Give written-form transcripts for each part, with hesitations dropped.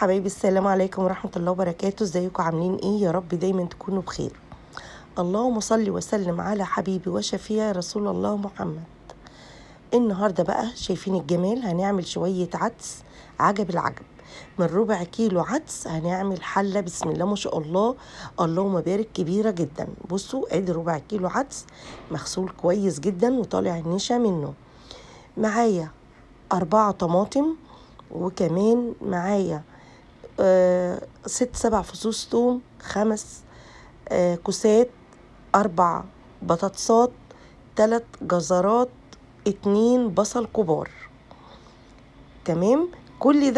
حبايبي، السلام عليكم ورحمة الله وبركاته. ازيكم عاملين ايه؟ يا رب دايما تكونوا بخير. اللهم صل وسلم على حبيبي وشفيع رسول الله محمد. النهاردة بقى شايفين الجمال، هنعمل شوية عدس عجب العجب. من ربع كيلو عدس هنعمل حلة بسم الله ما شاء الله اللهم بارك كبيرة جدا. بصوا ادي ربع كيلو عدس مغسول كويس جدا وطالع النشا منه. معايا 4 طماطم، وكمان معايا 6-7 فصوص توم، 5 كوسات، 4 بطاطسات، 3 جزرات، 2 بصل كبار. تمام. كل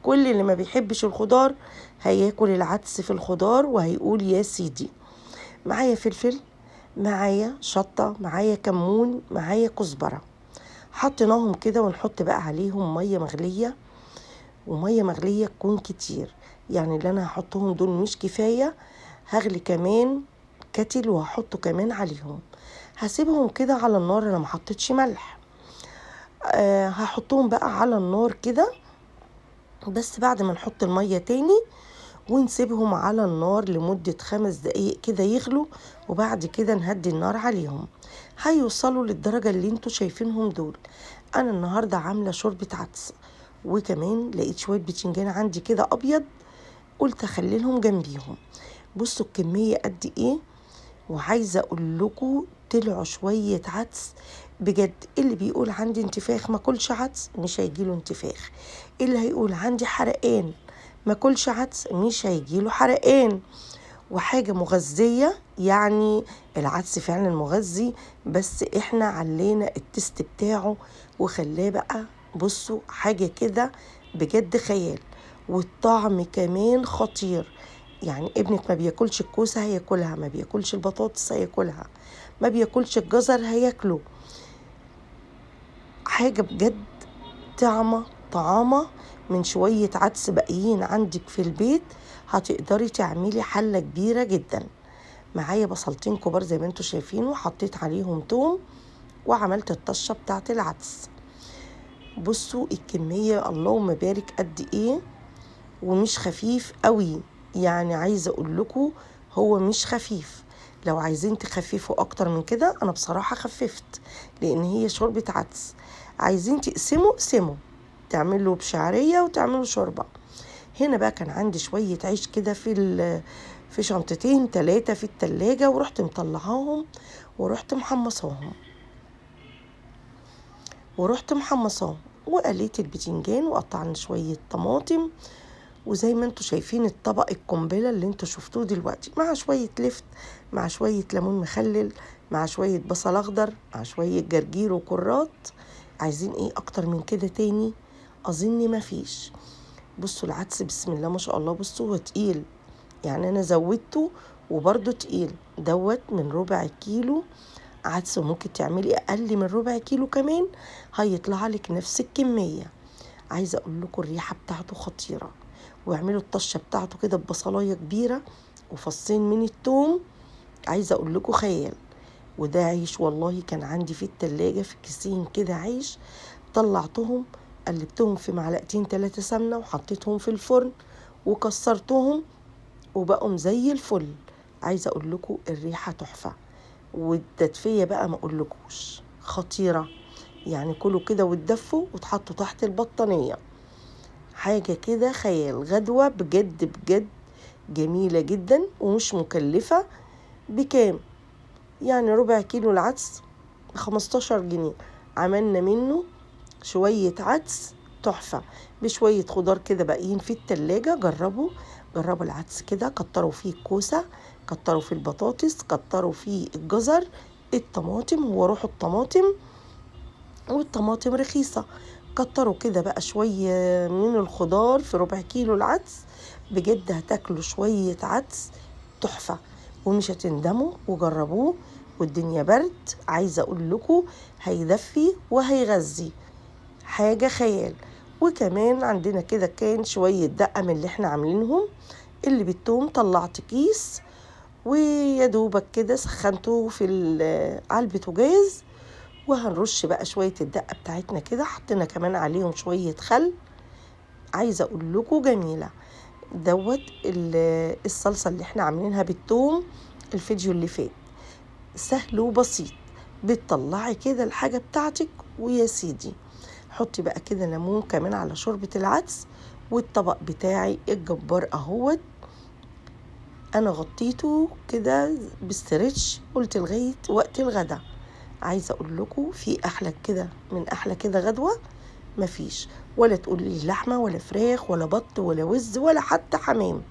اللي ما بيحبش الخضار هياكل العدس في الخضار وهيقول يا سيدي. معايا فلفل، معايا شطة، معايا كمون، معايا كزبرة. حطيناهم كده ونحط بقى عليهم مية مغلية، ومية مغلية تكون كتير، يعني اللي انا هحطهم دول مش كفاية، هغلي كمان كتل وهحطه كمان عليهم. هسيبهم كده على النار، انا ما حطيتش ملح. هحطهم بقى على النار كده، بس بعد ما نحط المية تاني ونسيبهم على النار لمدة 5 دقايق كده يغلوا، وبعد كده نهدي النار عليهم. هيوصلوا للدرجة اللي انتوا شايفينهم دول. انا النهاردة عاملة شوربة عدس، وكمان لقيت شوية بتنجان عندي كده ابيض، قلت اخليلهم جنبيهم. بصوا الكمية قد ايه، وعايزة اقول لكم طلعوا شوية عدس بجد. اللي بيقول عندي انتفاخ ما كلش عدس مش هيجيله انتفاخ، اللي هيقول عندي حرقان ما كلش عدس مش هيجيله حرقان. وحاجة مغذية، يعني العدس فعلا مغذي، بس احنا علينا التست بتاعه وخلاه بقى بصوا حاجة كده بجد خيال. والطعم كمان خطير، يعني ابنك ما بياكلش الكوسة هياكلها، ما بياكلش البطاطس هياكلها، ما بياكلش الجزر هياكله. حاجة بجد طعامة من شوية عدس باقيين عندك في البيت، هتقدري تعملي حلة كبيرة جدا. معايا بصلتين كبار زي ما انتوا شايفين، وحطيت عليهم توم، وعملت الطشة بتاعت العدس. بصوا الكمية اللهم بارك قد ايه، ومش خفيف قوي. يعني عايزة اقول لكم هو مش خفيف. لو عايزين تخففوا اكتر من كده انا بصراحة خففت، لان هي شوربة عدس. عايزين تقسموا اقسموا، تعملوا بشعرية وتعملوا شوربة. هنا بقى كان عندي شوية عيش كده في شنطتين 3 في التلاجة، ورحت مطلعاهم ورحت محمصاهم وقليت البتنجان، وقطعنا شوية طماطم، وزي ما انتوا شايفين الطبق القنبلة اللي انتوا شفتوه دلوقتي، مع شوية لفت، مع شوية ليمون مخلل، مع شوية بصل اخضر، مع شوية جرجير وكرات. عايزين ايه اكتر من كده تاني؟ اظن مفيش. بصوا العدس بسم الله ما شاء الله، بصوا هو تقيل، يعني انا زودته وبرده تقيل. دوت من ربع كيلو عدس، وممكن تعملي اقل من ربع كيلو كمان هيطلع لك نفس الكمية. عايزة اقول لكم الريحة بتاعته خطيرة. واعملوا الطشة بتاعته كده ببصلاية كبيرة وفصين من التوم، عايزة اقول لكم خيال. وده عيش والله كان عندي في التلاجة في كيسين كده عيش، طلعتهم قلبتهم في 2-3 سمنة وحطيتهم في الفرن وكسرتهم وبقوا زي الفل. عايزة اقول لكم الريحة تحفة، والتدفية بقى ما اقولكوش خطيرة. يعني كلوا كده وتدفوا وتحطوا تحت البطانية، حاجة كده خيال. غدوة بجد بجد جميلة جدا ومش مكلفة. بكام؟ يعني ربع كيلو العدس 15 جنيه، عملنا منه شوية عدس تحفة بشوية خضار كده باقيين في التلاجة. جربوا العدس كده، كتروا فيه الكوسة، كتروا فيه البطاطس، كتروا فيه الجزر، الطماطم. هو روحوا الطماطم، والطماطم رخيصة. كتروا كده بقى شوية من الخضار في ربع كيلو العدس، بجد هتاكلوا شوية عدس تحفة ومش هتندموا. وجربوه والدنيا برد، عايزة اقول لكم هيدفي وهيغذي، حاجة خيال. وكمان عندنا كده كان شوية دقة من اللي احنا عاملينهم اللي بالثوم، طلعت كيس ويا دوبك كده سخنته على البوتاجاز. وهنرش بقى شوية الدقة بتاعتنا كده، حطينا كمان عليهم شوية خل عايزة اقول لكم جميلة. دوت الصلصة اللي احنا عاملينها بالثوم الفيديو اللي فات، سهل وبسيط. بتطلعي كده الحاجة بتاعتك ويا سيدي حطي بقى كده ليمون كمان على شوربة العدس. والطبق بتاعي الجبار اهوت، انا غطيته كده بستريتش، قلت لغاية وقت الغدا. عايزة اقول لكم في احلى كده من احلى كده غدوة مفيش، ولا تقول لي لحمة ولا فراخ ولا بط ولا وز ولا حتى حمام.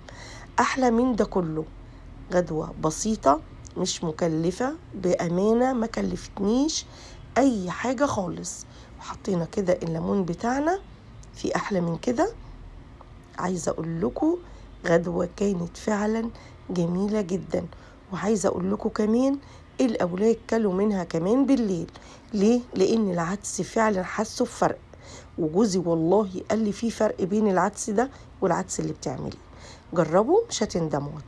احلى من ده كله. غدوة بسيطة مش مكلفة بأمانة، ما كلفتنيش اي حاجة خالص. وحطينا كده الليمون بتاعنا، في احلى من كده؟ عايزة اقول لكم غدوة كانت فعلا جميلة جدا. وعايزة اقول لكم كمان الاولاد كلوا منها كمان بالليل. ليه؟ لان العدس فعلا حسوا بفرق، وجوزي والله قال لي في فرق بين العدس ده والعدس اللي بتعمليه. جربوا مش هتندموا.